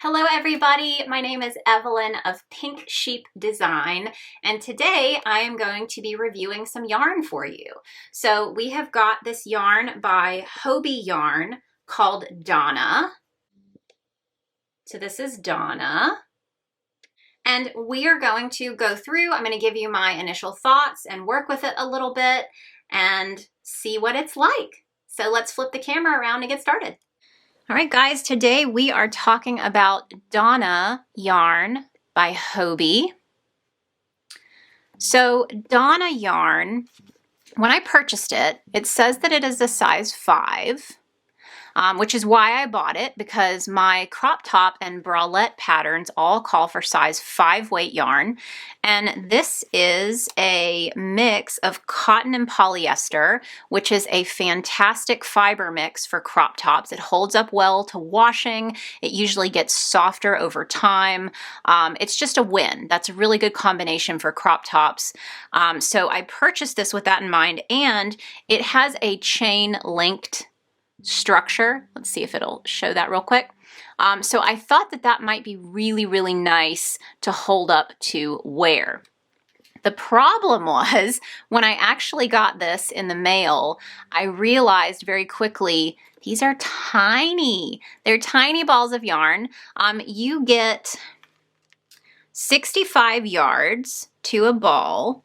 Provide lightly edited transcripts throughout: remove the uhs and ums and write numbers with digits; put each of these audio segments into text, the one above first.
Hello everybody, my name is Evelyn of Pink Sheep Design, and today I am going to be reviewing some yarn for you. So we have got this yarn by Hobbii yarn called Donna. So this is Donna. And we are going to go through, I'm going to give you my initial thoughts and work with it a little bit and see what it's like. So let's flip the camera around and get started. All right, guys, today we are talking about Donna yarn by Hobbii. So Donna yarn, when I purchased it, it says that it is a size 5, which is why I bought it, because my crop top and bralette patterns all call for size 5 weight yarn. And this is a mix of cotton and polyester, which is a fantastic fiber mix for crop tops. It holds up well to washing. It usually gets softer over time. It's just a win. That's a really good combination for crop tops. So I purchased this with that in mind, and it has a chain linked structure. Let's see if it'll show that real quick. So I thought that that might be really, really nice to hold up to wear. The problem was when I actually got this in the mail, I realized very quickly these are tiny. They're tiny balls of yarn. You get 65 yards to a ball.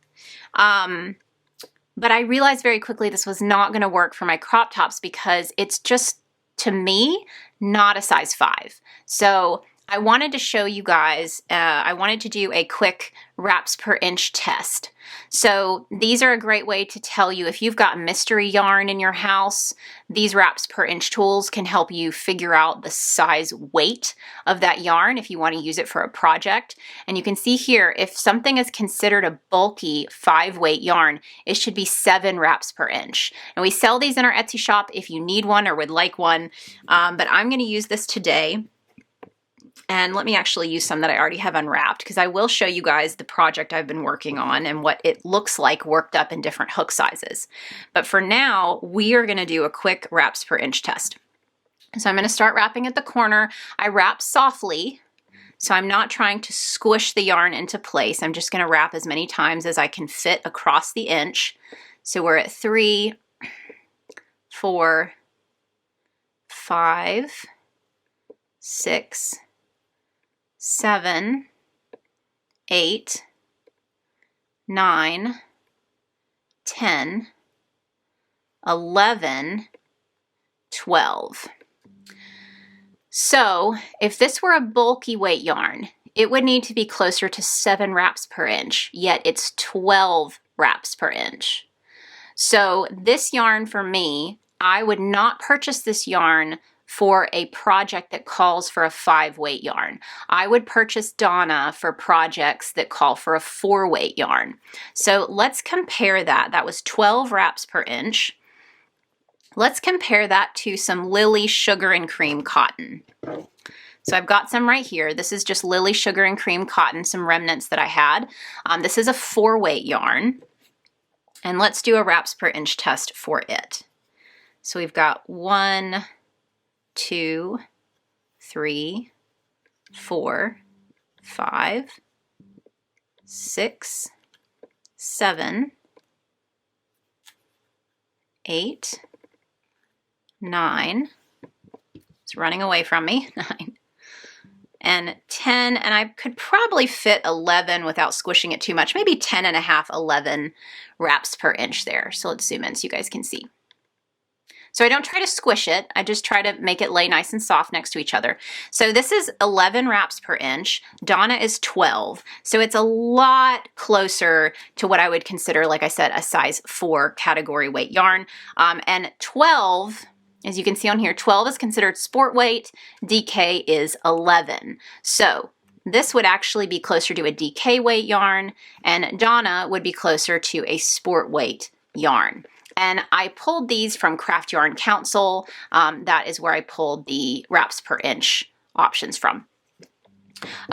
But I realized very quickly this was not going to work for my crop tops because it's just, to me, not a size 5. So I wanted to show you guys, I wanted to do a quick wraps per inch test. So these are a great way to tell you if you've got mystery yarn in your house, these wraps per inch tools can help you figure out the size weight of that yarn if you want to use it for a project. And you can see here, if something is considered a bulky 5 weight yarn, it should be 7 wraps per inch. And we sell these in our Etsy shop if you need one or would like one, but I'm going to use this today. And let me actually use some that I already have unwrapped, because I will show you guys the project I've been working on and what it looks like worked up in different hook sizes. But for now, we are going to do a quick wraps per inch test. So I'm going to start wrapping at the corner. I wrap softly, so I'm not trying to squish the yarn into place. I'm just going to wrap as many times as I can fit across the inch. So we're at 3, 4, 5, 6, 7, 8, 9, 10, 11, 12. So if this were a bulky weight yarn, it would need to be closer to 7 wraps per inch, yet it's 12 wraps per inch. So this yarn for me, I would not purchase this yarn for a project that calls for a 5 weight yarn. I would purchase Donna for projects that call for a 4 weight yarn. So let's compare that. That was 12 wraps per inch. Let's compare that to some Lily Sugar and Cream cotton. So I've got some right here. This is just Lily Sugar and Cream cotton, some remnants that I had. This is a 4 weight yarn. And let's do a wraps per inch test for it. So we've got 1, 2, 3, 4, 5, 6, 7, 8, 9. It's running away from me. 9. And 10, and I could probably fit 11 without squishing it too much. Maybe 10 and a half, 11 wraps per inch there. So let's zoom in so you guys can see. So I don't try to squish it, I just try to make it lay nice and soft next to each other. So this is 11 wraps per inch, Donna is 12. So it's a lot closer to what I would consider, like I said, a size 4 category weight yarn. And 12, as you can see on here, 12 is considered sport weight, DK is 11. So this would actually be closer to a DK weight yarn, and Donna would be closer to a sport weight yarn. And I pulled these from Craft Yarn Council. That is where I pulled the wraps per inch options from.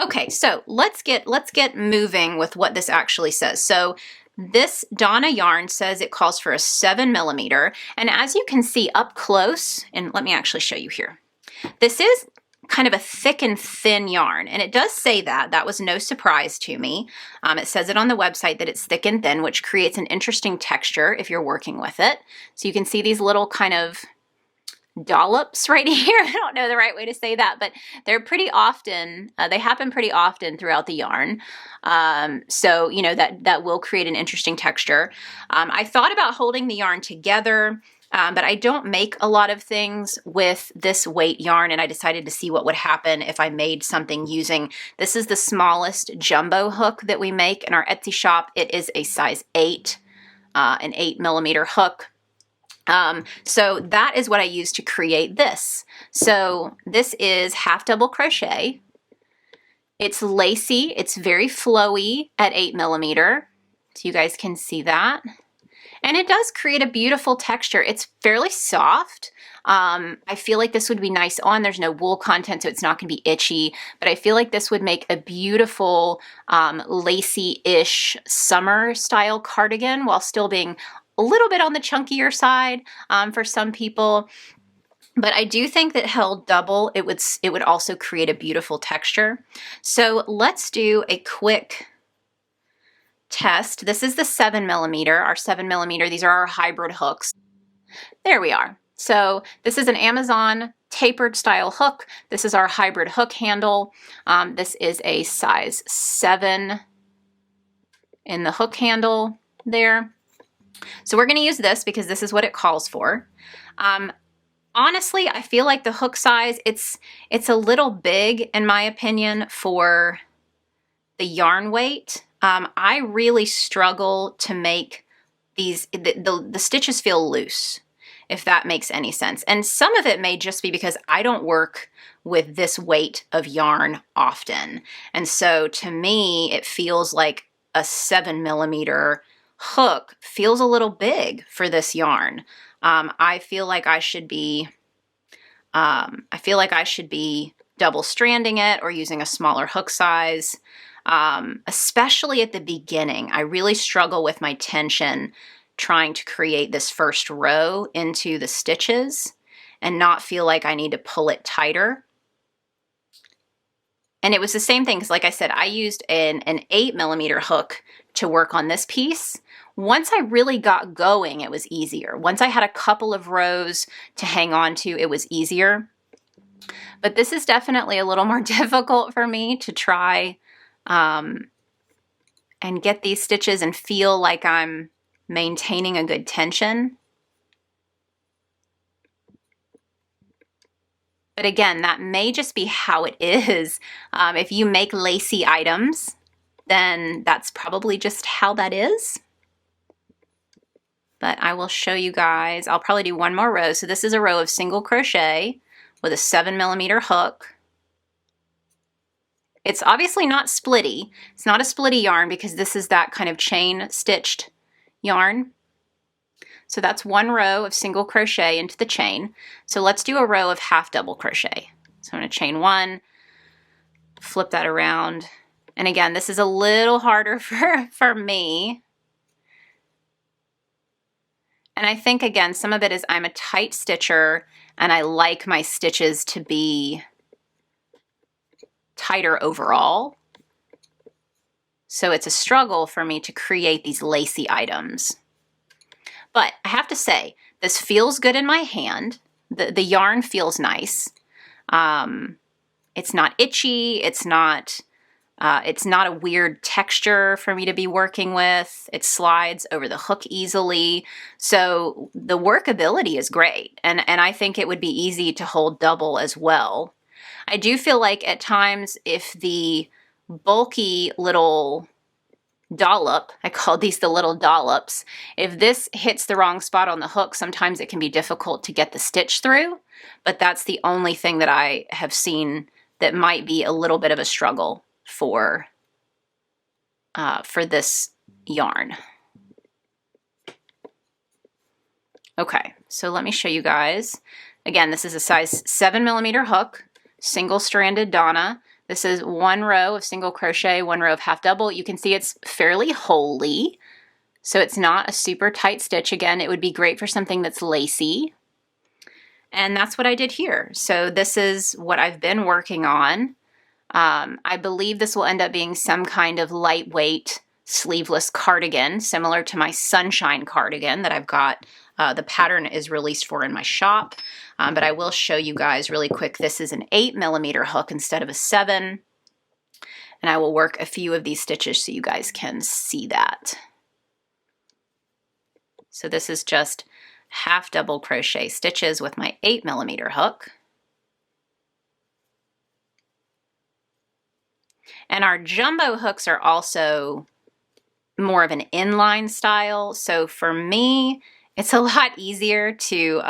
Okay, so let's get moving with what this actually says. So this Donna yarn says it calls for a 7 millimeter, and as you can see up close, and let me actually show you here. This is kind of a thick and thin yarn, and it does say that. That was no surprise to me. It says it on the website that it's thick and thin, which creates an interesting texture if you're working with it. So you can see these little kind of dollops right here. I don't know the right way to say that, but they're pretty often, they happen pretty often throughout the yarn. So, you know, that will create an interesting texture. I thought about holding the yarn together, but I don't make a lot of things with this weight yarn, and I decided to see what would happen if I made something using, this is the smallest jumbo hook that we make in our Etsy shop. It is a size 8, an 8mm hook. So that is what I use to create this. So this is half double crochet. It's lacy, it's very flowy at 8mm, so you guys can see that. And it does create a beautiful texture. It's fairly soft. I feel like this would be nice on. There's no wool content, so it's not going to be itchy, but I feel like this would make a beautiful lacy-ish summer style cardigan while still being a little bit on the chunkier side for some people. But I do think that held double, it would also create a beautiful texture. So let's do a quick test. This is the 7mm, our 7mm. These are our hybrid hooks. There we are. So this is an Amazon tapered style hook. This is our hybrid hook handle. This is a size 7 in the hook handle there. So we're going to use this because this is what it calls for. Honestly, I feel like the hook size, it's a little big in my opinion for the yarn weight. I really struggle to make these, the stitches feel loose, if that makes any sense. And some of it may just be because I don't work with this weight of yarn often. And so to me, it feels like a 7mm hook feels a little big for this yarn. I feel like I should be double stranding it or using a smaller hook size. Especially at the beginning, I really struggle with my tension trying to create this first row into the stitches and not feel like I need to pull it tighter. And it was the same thing because, like I said, I used an 8mm hook to work on this piece. Once I really got going, it was easier. Once I had a couple of rows to hang on to, it was easier. But this is definitely a little more difficult for me to try and get these stitches and feel like I'm maintaining a good tension. But again, that may just be how it is. If you make lacy items, then that's probably just how that is. But I will show you guys, I'll probably do one more row. So this is a row of single crochet with a 7mm hook. It's obviously not splitty. It's not a splitty yarn because this is that kind of chain stitched yarn. So that's one row of single crochet into the chain. So let's do a row of half double crochet. So I'm going to chain one, flip that around. And again, this is a little harder for me. And I think, again, some of it is I'm a tight stitcher and I like my stitches to be tighter overall. So it's a struggle for me to create these lacy items. But I have to say, this feels good in my hand. The yarn feels nice. It's not itchy. It's not a weird texture for me to be working with. It slides over the hook easily. So the workability is great. And I think it would be easy to hold double as well. I do feel like at times if the bulky little dollop, I call these the little dollops, if this hits the wrong spot on the hook, sometimes it can be difficult to get the stitch through. But that's the only thing that I have seen that might be a little bit of a struggle for this yarn. Okay, so let me show you guys. Again, this is a size 7mm hook, single-stranded Donna. This is one row of single crochet, one row of half double. You can see it's fairly holey, so it's not a super tight stitch. Again, it would be great for something that's lacy. And that's what I did here. So this is what I've been working on. I believe this will end up being some kind of lightweight sleeveless cardigan, similar to my sunshine cardigan that I've got. The pattern is released for in my shop, but I will show you guys really quick. This is an 8mm hook instead of a 7, and I will work a few of these stitches so you guys can see that. So this is just half double crochet stitches with my 8mm hook. And our jumbo hooks are also more of an inline style. So for me, it's a lot easier to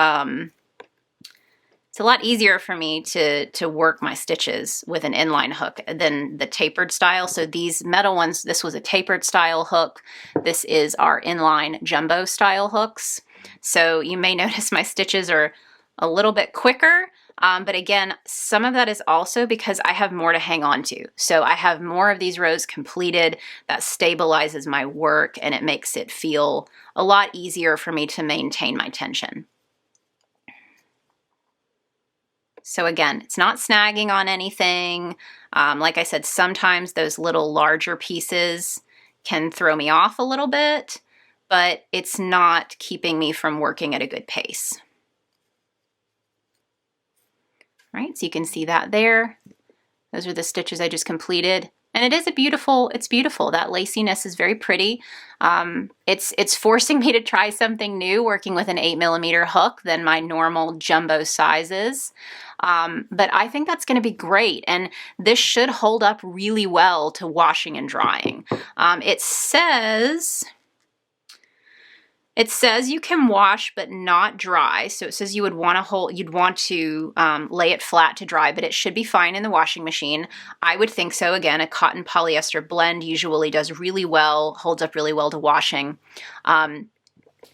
work my stitches with an inline hook than the tapered style. So these metal ones, this was a tapered style hook. This is our inline jumbo style hooks. So you may notice my stitches are a little bit quicker, but again, some of that is also because I have more to hang on to. So I have more of these rows completed. That stabilizes my work and it makes it feel a lot easier for me to maintain my tension. So again, it's not snagging on anything. Like I said, sometimes those little larger pieces can throw me off a little bit, but it's not keeping me from working at a good pace. All right, so you can see that there. Those are the stitches I just completed. And it is it's beautiful. That laciness is very pretty. It's forcing me to try something new working with an 8mm hook than my normal jumbo sizes. But I think that's going to be great. And this should hold up really well to washing and drying. It says you can wash but not dry. So it says you'd want to lay it flat to dry, but it should be fine in the washing machine. I would think so. Again, a cotton polyester blend usually does really well, holds up really well to washing.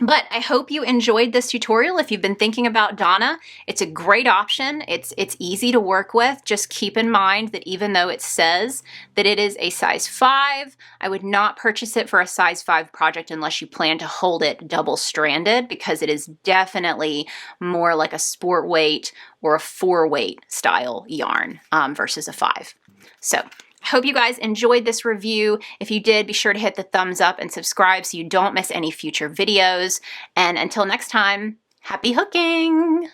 But I hope you enjoyed this tutorial. If you've been thinking about Donna, it's a great option. It's easy to work with. Just keep in mind that even though it says that it is a size 5, I would not purchase it for a size 5 project unless you plan to hold it double-stranded, because it is definitely more like a sport weight or a 4-weight style yarn versus a 5. So I hope you guys enjoyed this review. If you did, be sure to hit the thumbs up and subscribe so you don't miss any future videos. And until next time, happy hooking!